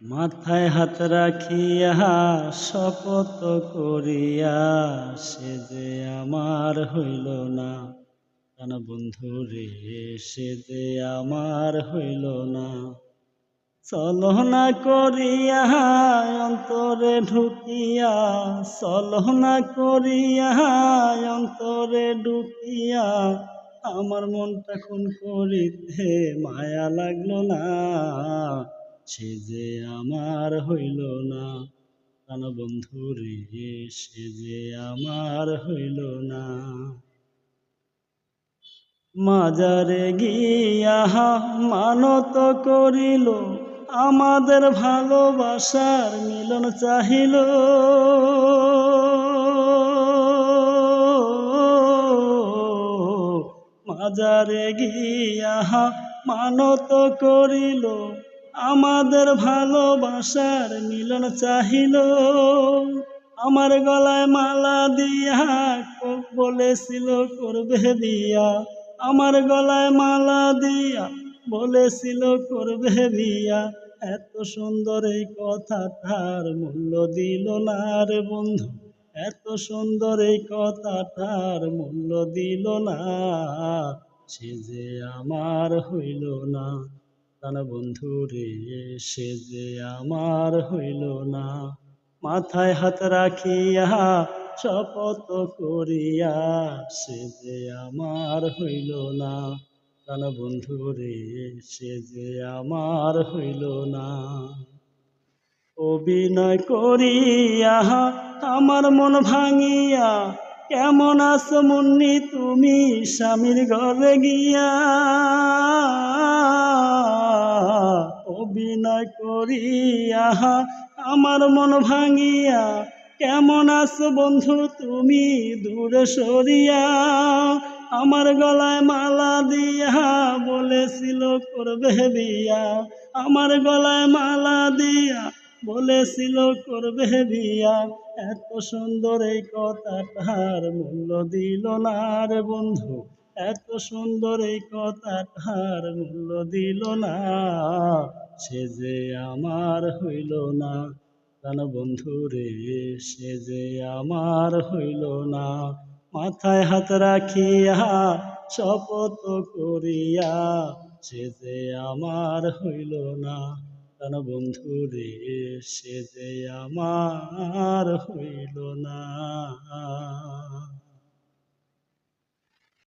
মাথায় হাত রাখিয়া শপথ করিয়া সে যে আমার হইল না। কেন বন্ধু রে, সে যে আমার হইল না। ছলনা করিয়া অন্তরে ঢুকিয়া, ছলনা করিয়া অন্তরে ঢুকিয়া আমার মনটা খুন করিতে মায়া লাগলো না। সে যে আমার হইল না। কেন বন্ধু রে, সে যে আমার হইল না। মাজারে গিয়া মানত করিল, আমাদের ভালোবাসার মিলন চাহিল। মাজারে গিয়া মানত করিল, আমাদের ভালোবাসার মিলন চাহিল। আমার গলায় মালা দিয়া বলেছিল করবে বিয়া। আমার গলায় মালা দিয়া বলেছিল করবে বিয়া। এত সুন্দর এই কথাটার মূল্য দিল না রে বন্ধু। এত সুন্দর এই কথাটার মূল্য দিল না। সে যে আমার হইল না। কেন বন্ধু রে, সে যে আমার হইল না। মাথায় হাত রাখিয়া শপথ করিয়া সে যে আমার হইল না। কেন বন্ধু রে, সে যে আমার হইল না। অভিনয় করিয়া আমার মন ভাঙিয়া, কেমন আছো মুন্নি তুমি স্বামীর ঘরে গিয়া। অভিনয় করিয়া আমার মন ভাঙিয়া, কেমন আছো বন্ধু তুমি দূরে সরিয়া। আমার গলায় মালা দিয়া বলেছিল করবে বিয়া। আমার গলায় মালা দিয়া বলেছিল করবে বিয়া। এত সুন্দর এই কথাটার মূল্য দিল না রে বন্ধু। এত সুন্দর এই কথাটার মূল্য দিল না। সে যে আমার হইল না। কেন বন্ধু রে, সে যে আমার হইল না। মাথায় হাত রাখিয়া শপথ করিয়া সে যে আমার হইল না। কেন বন্ধু রে, সে যে আমার হইল না।